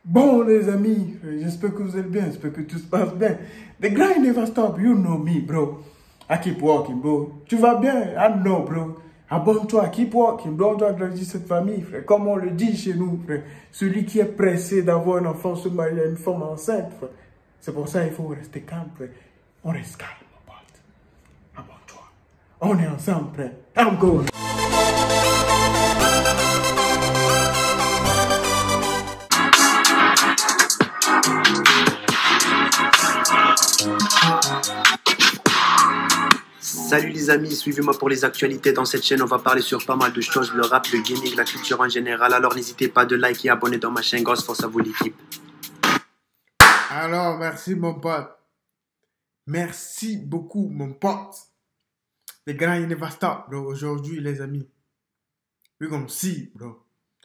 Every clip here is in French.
Bon, les amis, j'espère que vous allez bien, j'espère que tout se passe bien. The grind never stop, you know me, bro. I keep walking, bro. Tu vas bien? I know, bro. Abonne-toi, keep walking, bro. On doit grandir cette famille, frère. Comme on le dit chez nous, frère. Celui qui est pressé d'avoir un enfant se marie à une femme enceinte, frère. C'est pour ça qu'il faut rester calme, frère. On reste calme, mon pote. Abonne-toi. On est ensemble, frère. I'm going. Salut les amis, suivez-moi pour les actualités. Dans cette chaîne, on va parler sur pas mal de choses, le rap, le gaming, la culture en général. Alors n'hésitez pas de liker et abonner dans ma chaîne. Grosse force à vous l'équipe. Alors, merci mon pote. Merci beaucoup mon pote. Les grands, il ne va stop, bro. Aujourd'hui, les amis. We gonna see, bro.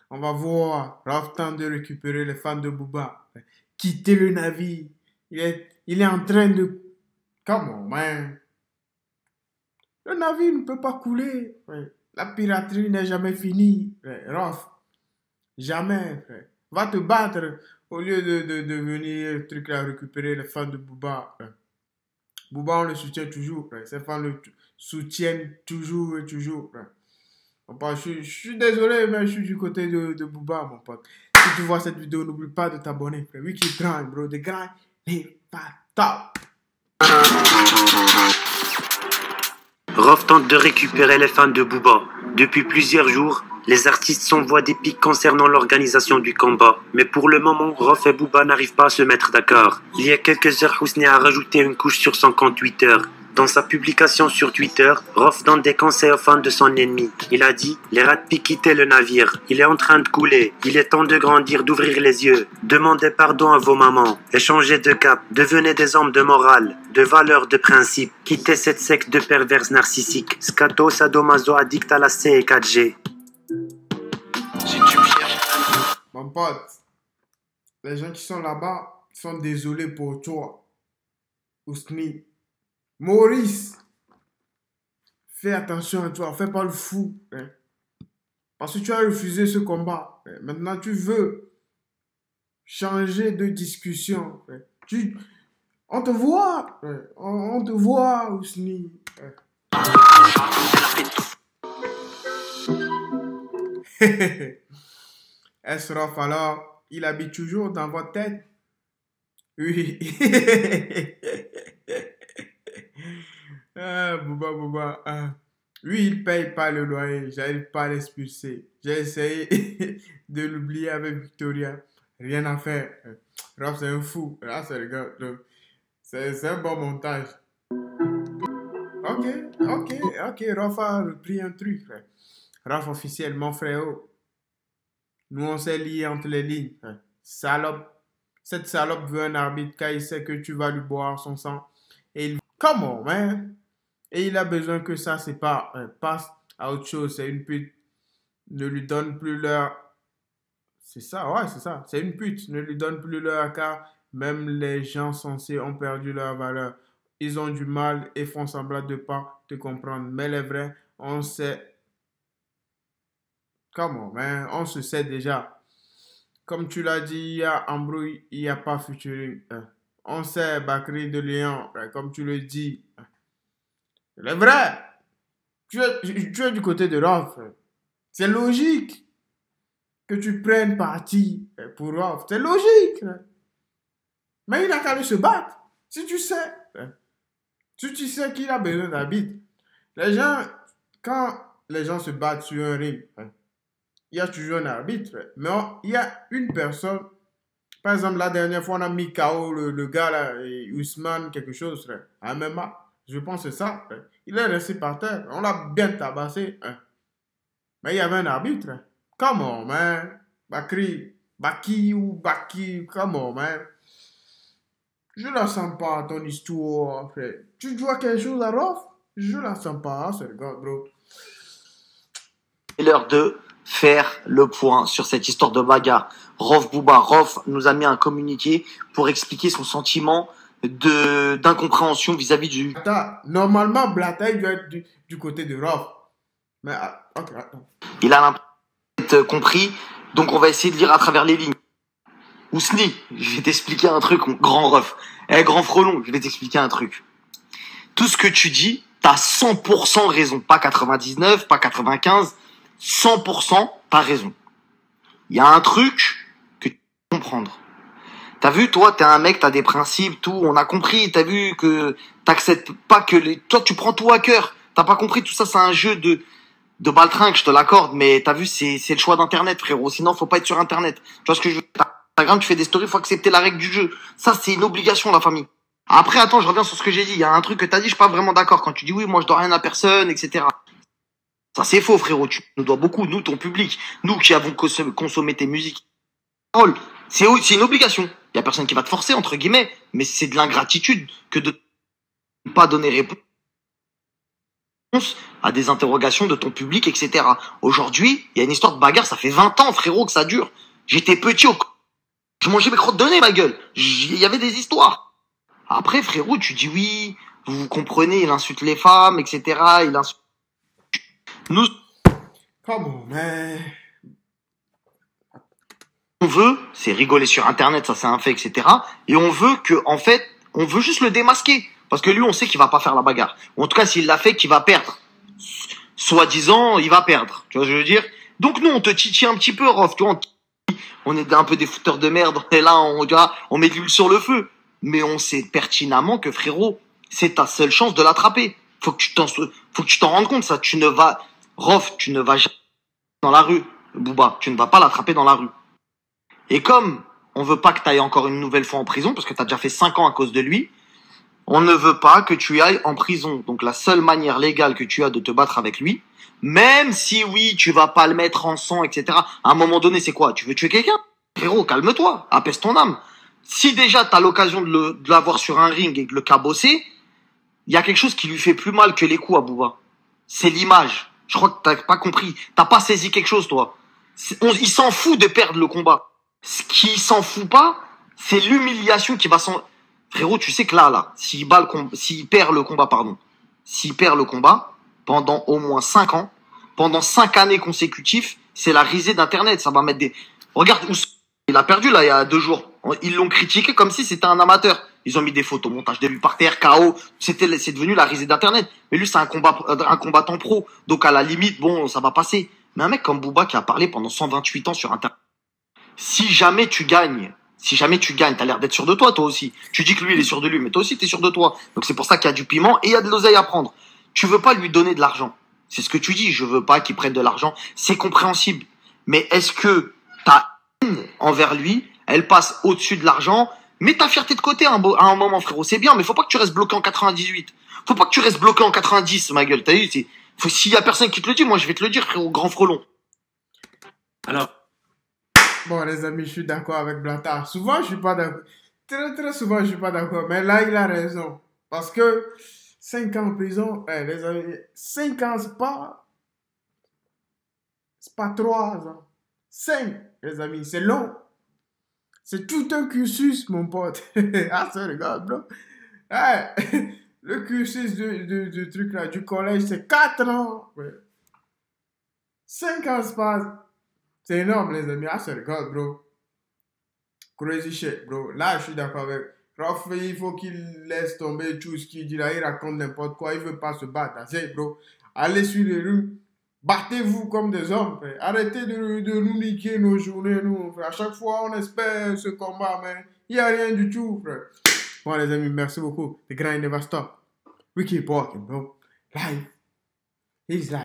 On va voir. Rough temps de récupérer les fans de Booba. Quitter le navire. Il est en train de... Come on, man. Le navire ne peut pas couler. Frère. La piraterie n'est jamais finie. Rough. Jamais, frère. Va te battre au lieu de venir truc là, récupérer les fans de Booba. Frère. Booba, on le soutient toujours. Frère. Ses fans le soutiennent toujours et toujours. Frère. Je suis désolé, mais je suis du côté de Booba, mon pote. Si tu vois cette vidéo, n'oublie pas de t'abonner, frère. Oui, qui grind, bro. The grind n'est pas top. Rof tente de récupérer les fans de Booba. Depuis plusieurs jours, les artistes s'envoient des pics concernant l'organisation du combat. Mais pour le moment, Rof et Booba n'arrivent pas à se mettre d'accord. Il y a quelques heures, Housni a rajouté une couche sur son compte Twitter. Dans sa publication sur Twitter, Rof donne des conseils aux fans de son ennemi. Il a dit « Les rats de pique quittaient le navire. Il est en train de couler. Il est temps de grandir, d'ouvrir les yeux. Demandez pardon à vos mamans. Échangez de cap. Devenez des hommes de morale, de valeurs, de principes. Quittez cette secte de pervers narcissiques. Scato, sadomaso, addict à la C et 4G. » Mon pote, les gens qui sont là-bas sont désolés pour toi. Housni. Maurice, fais attention à toi, fais pas le fou. Hein. Parce que tu as refusé ce combat. Hein. Maintenant, tu veux changer de discussion. Hein. On te voit. Hein. On te voit, Housni. Hein. Esrof, alors, il habite toujours dans votre tête? Oui. Booba. Lui, il paye pas le loyer. J'arrive pas à l'expulser. J'ai essayé de l'oublier avec Victoria. Rien à faire. Rof, c'est un fou. Là, c'est le gars. C'est un bon montage. Ok. Rof a repris un truc. Rof officiellement, frérot. Nous, on s'est liés entre les lignes. Salope. Cette salope veut un arbitre car il sait que tu vas lui boire son sang. Et il... Come on, man. Et il a besoin que ça sépare. Passe à autre chose. C'est une pute. Ne lui donne plus l'heure. C'est ça, ouais, c'est ça. C'est une pute. Ne lui donne plus l'heure car même les gens censés ont perdu leur valeur. Ils ont du mal et font semblant de pas te comprendre. Mais les vrais, on sait. Come on, man. On se sait déjà. Comme tu l'as dit, il y a embrouille, il n'y a pas featuring. On sait Bakri de Lyon, comme tu le dis. C'est vrai. Tu es du côté de Rof. C'est logique que tu prennes parti pour Rof. C'est logique. Mais il n'a qu'à se battre. Si tu sais. Si tu sais qu'il a besoin d'habiter. Les gens, quand les gens se battent sur un ring, il y a toujours un arbitre. Mais il y a une personne. Par exemple, la dernière fois, on a mis KO le gars là, Ousmane, quelque chose, à MMA. Je pense que c'est ça. Il est resté par terre. On l'a bien tabassé. Mais il y avait un arbitre. Come on, man. Baki, come on, man. Je la sens pas, ton histoire, frère. Tu dois quelque chose à Rof? Je la sens pas, c'est le gars, bro. C'est l'heure de faire le point sur cette histoire de bagarre. Rof Booba, Rof nous a mis un communiqué pour expliquer son sentiment d'incompréhension vis-à-vis du... Attends, normalement, Blata, il doit être du côté de Rof. Mais, attends. Il a l'impression d'être compris, donc on va essayer de lire à travers les lignes. Ousni, je vais t'expliquer un truc, grand ref. Eh, grand frelon, je vais t'expliquer un truc. Tout ce que tu dis, t'as 100% raison. Pas 99, pas 95. 100%, t'as raison. Il y a un truc que tu dois comprendre. T'as vu, toi, t'es un mec, t'as des principes, tout. On a compris, t'as vu que t'acceptes pas que les... Toi, tu prends tout à cœur. T'as pas compris, tout ça, c'est un jeu de baltringue, je te l'accorde. Mais t'as vu, c'est le choix d'Internet, frérot. Sinon, faut pas être sur Internet. Tu vois ce que je veux dire? Instagram, tu fais des stories, faut accepter la règle du jeu. Ça, c'est une obligation, la famille. Après, attends, je reviens sur ce que j'ai dit. Il y a un truc que t'as dit, je suis pas vraiment d'accord. Quand tu dis oui, moi, je dois rien à personne, etc. Ça, c'est faux, frérot. Tu nous dois beaucoup, nous, ton public. Nous qui avons consommé tes musiques. C'est une obligation. Il y a personne qui va te forcer, entre guillemets. Mais c'est de l'ingratitude que de ne pas donner réponse à des interrogations de ton public, etc. Aujourd'hui, il y a une histoire de bagarre. Ça fait 20 ans, frérot, que ça dure. J'étais petit je mangeais mes crottes de nez, ma gueule. Il y avait des histoires. Après, frérot, tu dis oui, vous comprenez, il insulte les femmes, etc. Il insulte... Nous, Come on, man. on veut, c'est rigoler sur Internet, ça c'est un fait, etc. Et on veut que, en fait, on veut juste le démasquer. Parce que lui, on sait qu'il va pas faire la bagarre. Ou en tout cas, s'il l'a fait, qu'il va perdre. Soi-disant, il va perdre. Tu vois ce que je veux dire? Donc nous, on te titille un petit peu, Rof. Tu vois, on est un peu des fouteurs de merde. Et là, on met de l'huile sur le feu. Mais on sait pertinemment que, frérot, c'est ta seule chance de l'attraper. Faut que tu t'en rendes compte, ça. Rof, tu ne vas jamais dans la rue, Booba. Tu ne vas pas l'attraper dans la rue. Et comme on veut pas que tu ailles encore une nouvelle fois en prison, parce que tu as déjà fait 5 ans à cause de lui, on ne veut pas que tu ailles en prison. Donc la seule manière légale que tu as de te battre avec lui, même si oui, tu vas pas le mettre en sang, etc. À un moment donné, c'est quoi? Tu veux tuer quelqu'un? Frérot, calme-toi, apaise ton âme. Si déjà tu as l'occasion de l'avoir sur un ring et de le cabosser, il y a quelque chose qui lui fait plus mal que les coups à Booba. C'est l'image. Je crois que t'as pas compris. T'as pas saisi quelque chose, toi. Il s'en fout de perdre le combat. Ce qui s'en fout pas, c'est l'humiliation qui va s'en... Frérot, tu sais que là, s'il perd le combat, pendant au moins 5 ans, pendant 5 années consécutives, c'est la risée d'Internet. Ça va mettre des... Regarde, il a perdu, là, il y a 2 jours. Ils l'ont critiqué comme si c'était un amateur. Ils ont mis des photos, montage de lui par terre, KO. C'est devenu la risée d'Internet. Mais lui, c'est un combattant pro. Donc, à la limite, bon, ça va passer. Mais un mec comme Booba qui a parlé pendant 128 ans sur Internet. Si jamais tu gagnes, t'as l'air d'être sûr de toi aussi. Tu dis que lui, il est sûr de lui, mais toi aussi, t'es sûr de toi. Donc, c'est pour ça qu'il y a du piment et il y a de l'oseille à prendre. Tu veux pas lui donner de l'argent. C'est ce que tu dis. Je veux pas qu'il prenne de l'argent. C'est compréhensible. Mais est-ce que ta haine envers lui, elle passe au-dessus de l'argent? Mets ta fierté de côté à un moment, frérot. C'est bien, mais faut pas que tu restes bloqué en 98. Faut pas que tu restes bloqué en 90, ma gueule. T'as vu, s'il y a personne qui te le dit, moi, je vais te le dire, frérot, grand frelon. Alors, Bon, les amis, je suis d'accord avec Blattard. Souvent, je suis pas d'accord. Très, très souvent, je suis pas d'accord. Mais là, il a raison. Parce que 5 ans en prison, les amis, 5 ans, c'est pas 3 ans. 5, les amis, c'est long. C'est tout un cursus, mon pote. Ah, ça, regarde, bro. Hey, le cursus du truc là, du collège, c'est 4 ans. Ouais. 5 ans se passent. C'est énorme, les amis. Ah, c'est regarde, bro. Crazy shit, bro. Là, je suis d'accord avec. Rof, il faut qu'il laisse tomber tout ce qu'il dit là. Il raconte n'importe quoi. Il veut pas se battre. Assez, bro. Allez sur les rues. Battez-vous comme des hommes, frère. Arrêtez de nous niquer nos journées, nous, frère. À chaque fois, on espère ce combat, mais il n'y a rien du tout, frère. Bon, les amis, merci beaucoup. The grind never stop. We keep walking, bro. Life is life.